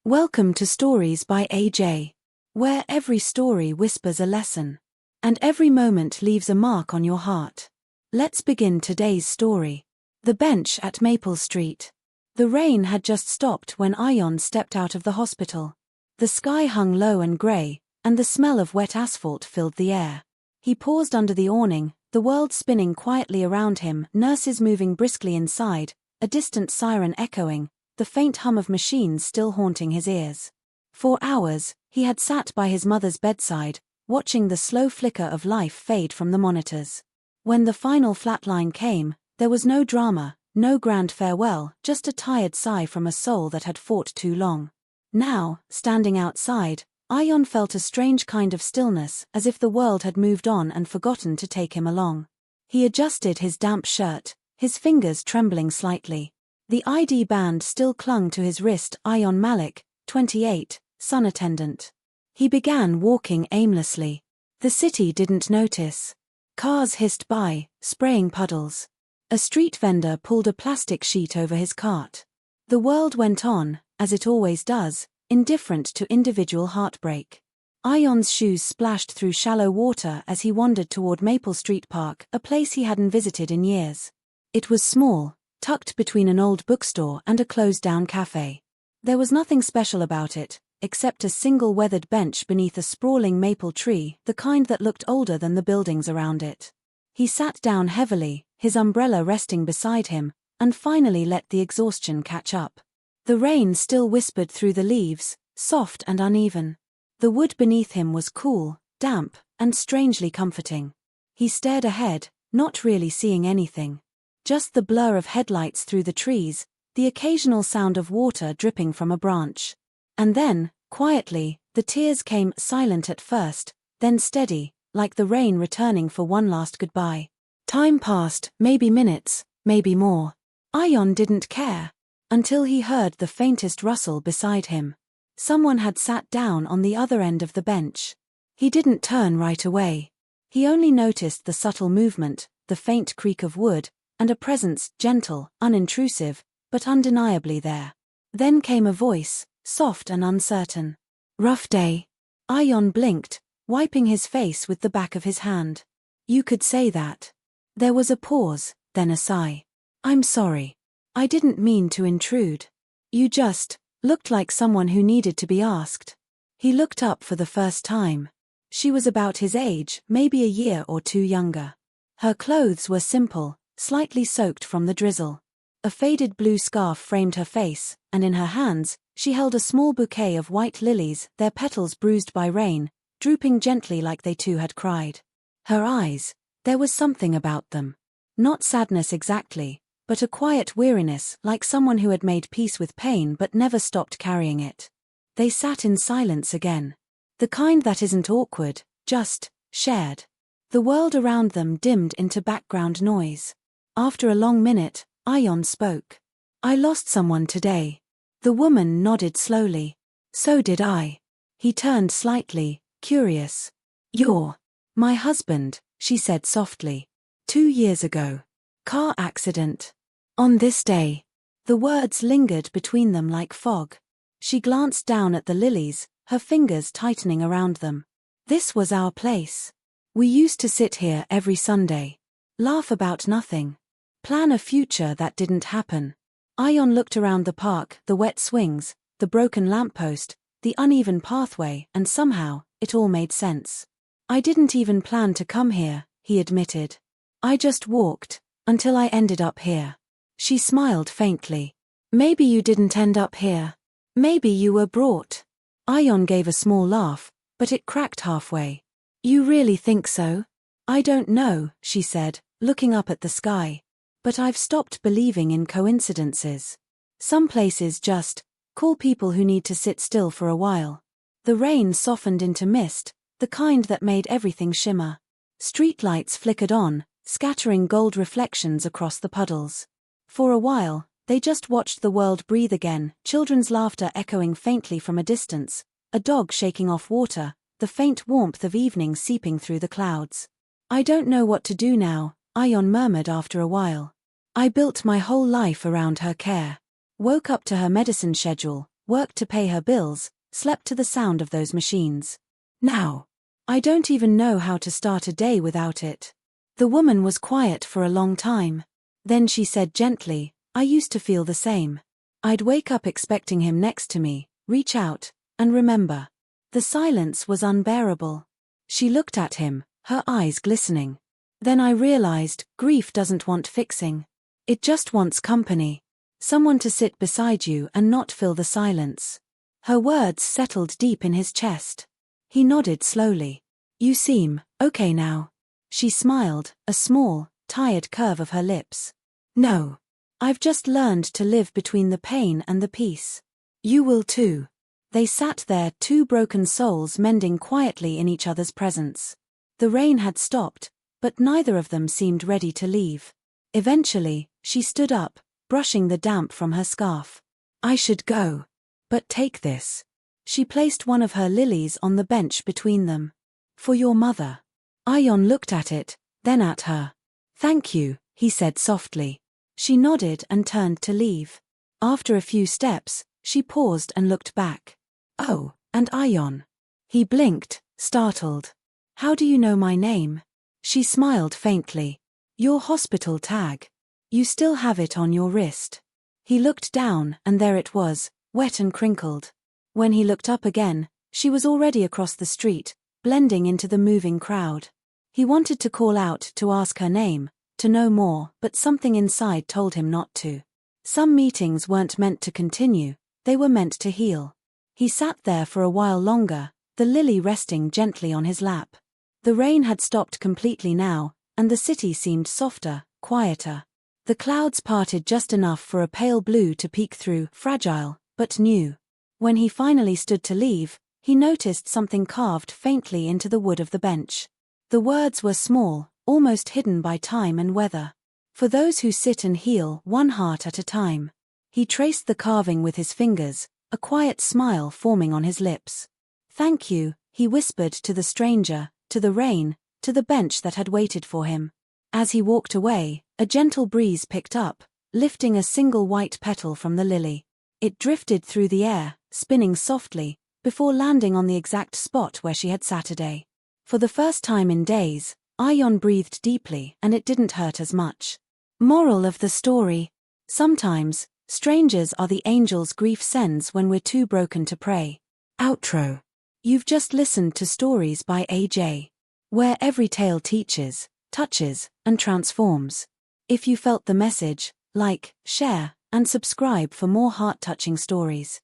Welcome to Stories by AJ, where every story whispers a lesson, and every moment leaves a mark on your heart. Let's begin today's story. The Bench at Maple Street. The rain had just stopped when Ayaan stepped out of the hospital. The sky hung low and grey, and the smell of wet asphalt filled the air. He paused under the awning, the world spinning quietly around him, nurses moving briskly inside, a distant siren echoing, the faint hum of machines still haunting his ears. For hours, he had sat by his mother's bedside, watching the slow flicker of life fade from the monitors. When the final flatline came, there was no drama, no grand farewell, just a tired sigh from a soul that had fought too long. Now, standing outside, Ayaan felt a strange kind of stillness, as if the world had moved on and forgotten to take him along. He adjusted his damp shirt, his fingers trembling slightly. The ID band still clung to his wrist. Ayaan Malik, 28, sun attendant. He began walking aimlessly. The city didn't notice. Cars hissed by, spraying puddles. A street vendor pulled a plastic sheet over his cart. The world went on, as it always does, indifferent to individual heartbreak. Ayaan's shoes splashed through shallow water as he wandered toward Maple Street Park, a place he hadn't visited in years. It was small, tucked between an old bookstore and a closed-down cafe. There was nothing special about it, except a single weathered bench beneath a sprawling maple tree, the kind that looked older than the buildings around it. He sat down heavily, his umbrella resting beside him, and finally let the exhaustion catch up. The rain still whispered through the leaves, soft and uneven. The wood beneath him was cool, damp, and strangely comforting. He stared ahead, not really seeing anything. Just the blur of headlights through the trees, the occasional sound of water dripping from a branch. And then, quietly, the tears came, silent at first, then steady, like the rain returning for one last goodbye. Time passed, maybe minutes, maybe more. Ayaan didn't care, until he heard the faintest rustle beside him. Someone had sat down on the other end of the bench. He didn't turn right away. He only noticed the subtle movement, the faint creak of wood, and a presence, gentle, unintrusive, but undeniably there. Then came a voice, soft and uncertain. "Rough day." Ayaan blinked, wiping his face with the back of his hand. "You could say that." There was a pause, then a sigh. "I'm sorry. I didn't mean to intrude. You just looked like someone who needed to be asked." He looked up for the first time. She was about his age, maybe a year or two younger. Her clothes were simple, slightly soaked from the drizzle. A faded blue scarf framed her face, and in her hands, she held a small bouquet of white lilies, their petals bruised by rain, drooping gently like they too had cried. Her eyes, there was something about them. Not sadness exactly, but a quiet weariness, like someone who had made peace with pain but never stopped carrying it. They sat in silence again. The kind that isn't awkward, just shared. The world around them dimmed into background noise. After a long minute, Ayaan spoke. "I lost someone today." The woman nodded slowly. "So did I." He turned slightly, curious. "You're my husband," she said softly. 2 years ago. Car accident. On this day." The words lingered between them like fog. She glanced down at the lilies, her fingers tightening around them. "This was our place. We used to sit here every Sunday. Laugh about nothing. Plan a future that didn't happen." Ayaan looked around the park, the wet swings, the broken lamppost, the uneven pathway, and somehow, it all made sense. "I didn't even plan to come here," he admitted. "I just walked, until I ended up here." She smiled faintly. "Maybe you didn't end up here. Maybe you were brought." Ayaan gave a small laugh, but it cracked halfway. "You really think so?" "I don't know," she said, looking up at the sky. "But I've stopped believing in coincidences. Some places just call people who need to sit still for a while." The rain softened into mist, the kind that made everything shimmer. Streetlights flickered on, scattering gold reflections across the puddles. For a while, they just watched the world breathe again, children's laughter echoing faintly from a distance, a dog shaking off water, the faint warmth of evening seeping through the clouds. "I don't know what to do now," Ayaan murmured after a while. "I built my whole life around her care. Woke up to her medicine schedule, worked to pay her bills, slept to the sound of those machines. Now, I don't even know how to start a day without it. The woman was quiet for a long time. Then she said gently, I used to feel the same. I'd wake up expecting him next to me, reach out, and remember. The silence was unbearable. She looked at him, her eyes glistening. Then I realized, grief doesn't want fixing. It just wants company. Someone to sit beside you and not fill the silence. Her words settled deep in his chest. He nodded slowly. You seem okay now. She smiled, a small, tired curve of her lips. No. I've just learned to live between the pain and the peace. You will too. They sat there, two broken souls mending quietly in each other's presence. The rain had stopped, but neither of them seemed ready to leave. Eventually, she stood up, brushing the damp from her scarf. I should go. But take this. She placed one of her lilies on the bench between them. For your mother. Ayaan looked at it, then at her. Thank you, he said softly. She nodded and turned to leave. After a few steps, she paused and looked back. Oh, and Ayaan. He blinked, startled. How do you know my name? She smiled faintly. Your hospital tag. You still have it on your wrist. He looked down and there it was, wet and crinkled. When he looked up again, she was already across the street, blending into the moving crowd. He wanted to call out to ask her name, to know more, but something inside told him not to. Some meetings weren't meant to continue, they were meant to heal. He sat there for a while longer, the lily resting gently on his lap. The rain had stopped completely now, and the city seemed softer, quieter. The clouds parted just enough for a pale blue to peek through, fragile, but new. When he finally stood to leave, he noticed something carved faintly into the wood of the bench. The words were small, almost hidden by time and weather. For those who sit and heal one heart at a time. He traced the carving with his fingers, a quiet smile forming on his lips. Thank you, he whispered to the stranger, to the rain, to the bench that had waited for him. As he walked away, a gentle breeze picked up, lifting a single white petal from the lily. It drifted through the air, spinning softly, before landing on the exact spot where she had sat a day. For the first time in days, Ayaan breathed deeply and it didn't hurt as much. Moral of the story. Sometimes, strangers are the angels grief sends when we're too broken to pray. Outro. You've just listened to Stories by AJ. Where every tale teaches, touches, and transforms. If you felt the message, like, share, and subscribe for more heart-touching stories.